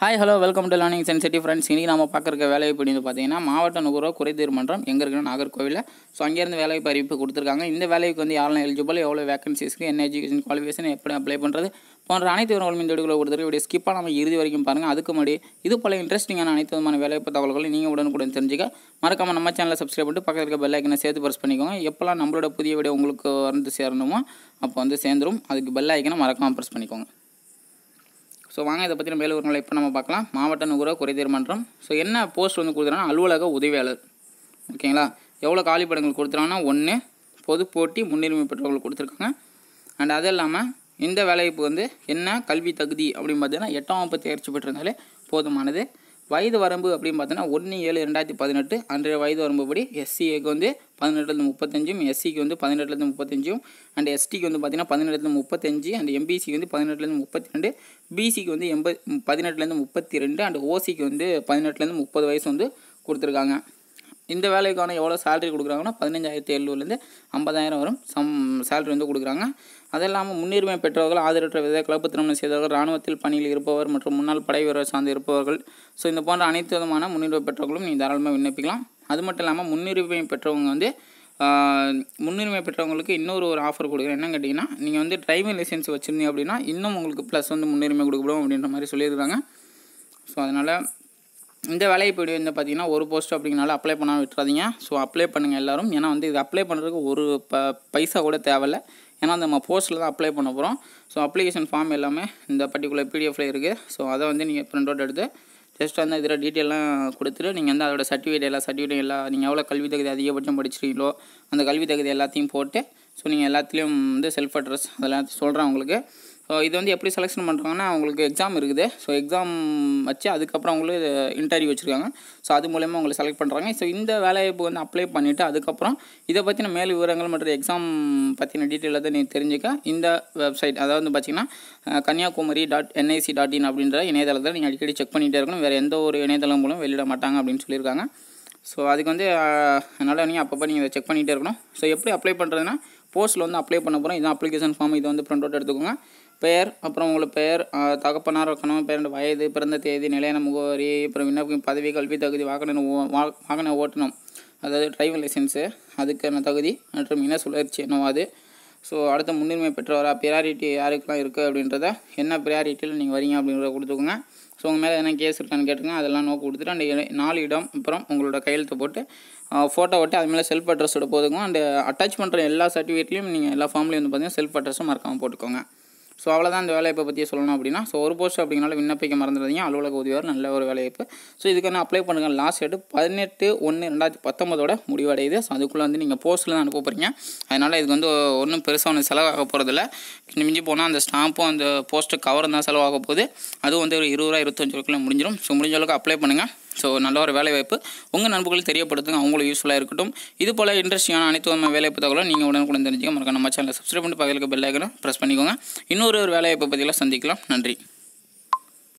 Hi hello welcome to learning sensitive friends. இன்றைக்கி நம்ம பார்க்குற வேலைவாய்ப்பு அப்படின்னு பார்த்தீங்கன்னா மாவட்ட நுகர்வோர் குறைதீர் மன்றம் எங்கே இருக்குன்னா நாகர்கோவிலில். ஸோ அங்கேருந்து வேலைவாய்ப்பு அறிவிப்பு கொடுத்துருக்காங்க. இந்த வேலைக்கு வந்து யாரெல்லாம் எலிஜிபிள், எவ்வளோ வேகன்சிஸ்க்கு, என்ன எஜுகேஷன் குவாலிஃபிகேஷன், எப்படி அப்ளை பண்ணுறது போன்ற அனைத்து விவரங்களும் இந்த வீடியோவில் கொடுத்துருக்கு. வீடியோ ஸ்கிப்பாக நம்ம இறுதி வரைக்கும் பாருங்கள். அதுக்கு முன்னாடி இது போல இன்ட்ரெஸ்டிங்கான அனைத்து விதமான வேலைவாய்ப்பு தகவல்களை நீங்கள் உடனுக்குடன் தெரிஞ்சுக்க மறக்காமல் நம்ம சேனலை சப்ஸ்கிரைப் பண்ணிட்டு பக்கத்தில் இருக்க பெல் ஐக்கனை சேர்த்து ப்ரெஸ் பண்ணிக்கோங்க. எப்போல்லாம் நம்மளோட புதிய வீடியோ உங்களுக்கு வந்து சேரணுமோ அப்போ வந்து சேர்ந்துடும். அதுக்கு பெல் ஐக்கனை மறக்காமல் ப்ரெஸ் பண்ணிக்கோங்க. ஸோ வாங்க இதை பற்றின மேல் விவரங்களை இப்போ நம்ம பார்க்கலாம். மாவட்ட நுகர்வோர் குறைதீர் மன்றம். ஸோ என்ன போஸ்ட் வந்து கொடுத்துறாங்கன்னா அலுவலக உதவியாளர். ஓகேங்களா, எவ்வளோ காலிப்படங்கள் கொடுத்துறாங்கன்னா 1 பொது போட்டி முன்னுரிமை பெற்றவர்கள் கொடுத்துருக்காங்க. அண்ட் அது இல்லாமல் இந்த வேலைக்கு வந்து என்ன கல்வி தகுதி அப்படின்னு பார்த்தீங்கன்னா 8ஆம் வகுப்பு தேர்ச்சி பெற்றிருந்தாலே போதுமானது. வயது வரம்பு அப்படின்னு பார்த்தீங்கன்னா 1/7/2018 அன்றைய வயது வரம்புப்படி எஸ்சிஏக்கு வந்து 18-35, எஸ்சிக்கு வந்து 18-35, அண்ட் எஸ்டிக்கு வந்து பார்த்தீங்கன்னா 18-35, அண்ட் எம்பிசிக்கு வந்து 18-32, பிசிக்கு வந்து 18-32, அண்ட் ஓசிக்கு வந்து 18-30 வயசு வந்து கொடுத்துருக்காங்க. இந்த வேலைக்கான எவ்வளோ சேலரி கொடுக்குறாங்கன்னா 15,700 50,000 வரும் சேலரி வந்து கொடுக்குறாங்க. அது இல்லாமல் முன்னுரிமை பெற்றவர்கள், ஆதரவற்ற வித கலப்பு திருமணம் செய்தவர்கள், இராணுவத்தில் பணியில் இருப்பவர் மற்றும் முன்னாள் படை வீரர் சார்ந்து இருப்பவர்கள், ஸோ இந்த போன்ற அனைத்து விதமான முன்னுரிமை பெற்றவர்களும் நீங்கள் தாராளமாக விண்ணப்பிக்கலாம். அது மட்டும் இல்லாமல் முன்னுரிமை பெற்றவங்க வந்து முன்னுரிமை பெற்றவங்களுக்கு இன்னொரு ஆஃபர் கொடுக்குறேன். என்னன்னு கேட்டிங்கன்னா, நீங்கள் வந்து டிரைவிங் லைசன்ஸ் வச்சுருந்தீங்க அப்படின்னா இன்னும் உங்களுக்கு ப்ளஸ் வந்து முன்னுரிமை கொடுக்கப்படும் அப்படின்ற மாதிரி சொல்லியிருக்காங்க. ஸோ அதனால் இந்த வேலைக்கு போய்ட்டு வந்து பார்த்திங்கன்னா ஒரு போஸ்ட் அப்படிங்கனால அப்ளை பண்ணாமல் விட்டுறாதீங்க. ஸோ அப்ளை பண்ணுங்கள் எல்லோரும். ஏன்னா வந்து இது அப்ளை பண்ணுறதுக்கு ஒரு பைசா கூட தேவையில்லை. ஏன்னா நம்ம போஸ்ட்டில் தான் அப்ளை பண்ண போகிறோம். ஸோ அப்ளிகேஷன் ஃபார்ம் எல்லாமே இந்த பர்டிகுலர் பிடிஎஃப்ல இருக்குது. ஸோ அதை வந்து நீங்கள் பிரிண்ட் அவுட் எடுத்து ஜஸ்ட் வந்து இதில் டீட்டெயிலாம் கொடுத்துட்டு நீங்கள் வந்து அதோட சர்டிஃபிகேட் எல்லாம் நீங்கள் எவ்வளோ கல்வி தகுதி அதிகபட்சம் படிச்சிருக்கீங்களோ அந்த கல்வி தகுதி எல்லாத்தையும் போட்டு ஸோ நீங்கள் எல்லாத்துலேயும் வந்து செல்ஃப் அட்ரஸ் அதெல்லாம் சொல்கிறேன் உங்களுக்கு. ஸோ இது வந்து எப்படி செலெக்ஷன் பண்ணுறாங்கன்னா அவங்களுக்கு எக்ஸாம் இருக்குது. ஸோ எக்ஸாம் வச்சு அதுக்கப்புறம் அவங்களுக்கு இன்டர்வியூ வச்சுருக்காங்க. ஸோ அது மூலயமா அவங்களை செலக்ட் பண்ணுறாங்க. ஸோ இந்த வேலைவாய்ப்பு வந்து அப்ளை பண்ணிவிட்டு அதுக்கப்புறம் இதை பற்றின மேல் விவரங்கள் மற்றும் எக்ஸாம் பற்றின டீட்டெயில் தான் நீங்கள் தெரிஞ்சுக்க இந்த வெப்சைட், அதாவது வந்து பார்த்திங்கன்னா kanyakumari.nic.in அப்படின்ற இணையதளத்தில் நீங்கள் அடிக்கடி செக் பண்ணிகிட்டே இருக்கணும். வேறு எந்த ஒரு இணையதளம் மூலம் வெளியிட மாட்டாங்க அப்படின்னு சொல்லியிருக்காங்க. ஸோ அதுக்கு வந்து அதனால் நீங்கள் அப்பப்போ நீங்கள் செக் பண்ணிகிட்டே இருக்கணும். ஸோ எப்படி அப்ளை பண்ணுறதுன்னா போஸ்ட்டில் வந்து அப்ளை பண்ண போகிறோம். இதுதான் அப்ளிகேஷன் ஃபார்ம். இதை வந்து பிரிண்ட் அவுட் எடுத்துக்கோங்க. பெயர், அப்புறம் உங்களுக்கு பெயர், தகப்பனார், கணவன் பெயர், வயது, பிறந்த தேதி, நிலையான முகவரி, அப்புறம் விண்ணப்பிக்கும் பதவி, கல்வி தகுதி, வாகன ஓட்டணும், அதாவது டிரைவிங் லைசன்ஸு அதுக்கான தகுதி மற்றும் இன சுழற்சி என்னவோ அது. ஸோ அடுத்த முன்னுரிமை பெற்றவரா, ப்ரியாரிட்டி யாருக்கெல்லாம் இருக்குது அப்படின்றத, என்ன ப்ரியாரிட்டியில் நீங்கள் வரீங்க அப்படின்றத கொடுத்துக்கோங்க. ஸோ உங்கள் மேலே என்ன கேஸ் இருக்கான்னு கேட்டுங்க. அதெல்லாம் நோக்கி கொடுத்துட்டு அந்த 4 இடம் அப்புறம் உங்களோட கையெழுத்து போட்டு ஃபோட்டோ ஓட்டி அது மேலே செல்ஃப் அட்ரஸோட போதுங்க. அண்ட் அட்டாச் பண்ணுற எல்லா சர்டிஃபிகேட்லையும் நீங்கள் எல்லா ஃபார்ம்லேயும் வந்து பார்த்தீங்கன்னா செல்ஃப் அட்ரஸும் மறக்காமல் போட்டுக்கோங்க. ஸோ அவ்வளோதான் இந்த வேலைவாய்ப்பை பற்றி சொல்லணும் அப்படின்னா. ஸோ ஒரு போஸ்ட் அப்படிங்கனால விண்ணப்பிக்க மறந்துடாதீங்க. அலுவலக உதவியாளர் நல்ல ஒரு வேலைவாய்ப்பு. ஸோ இதுக்கான அப்ளை பண்ணுங்கள். Last date 18/1/2019 முடிவடையுது. ஸோ அதுக்குள்ளே வந்து நீங்கள் போஸ்ட்டில் தான் அனுப்ப போகிறீங்க. அதனால் இதுக்கு வந்து ஒன்றும் பெருசாக ஒன்று செலவாக போகிறதில்ல. மிஞ்சி போனால் அந்த ஸ்டாம்பும் அந்த போஸ்ட்டு கவரும் தான் செலவாக போகுது. அதுவும் வந்து ஒரு 20-25 ரூபாய்க்குள்ளே முடிஞ்சிடும். ஸோ முடிஞ்ச அளவுக்கு அப்ளை பண்ணுங்கள். ஸோ நல்ல ஒரு வேலைவாய்ப்பு உங்கள் நண்பர்களுக்கு தெரியப்படுத்துங்க, அவங்களுக்கு யூஸ்ஃபுல்லாக இருக்கட்டும். இது போல் இன்ட்ரெஸ்டிங்கான அனைத்து வேலைவாய்ப்பு தகவலும் நீங்கள் உடனுக்குடன் தெரிஞ்சுக்க மறக்காம நம்ம சேனலை சப்ஸ்கிரைப் பண்ணி பக்கத்தில் பெல் ஐக்கனை ப்ரெஸ் பண்ணிக்கோங்க. இன்னொரு வேலைவாய்ப்பை பற்றியெல்லாம் சந்திக்கலாம். நன்றி.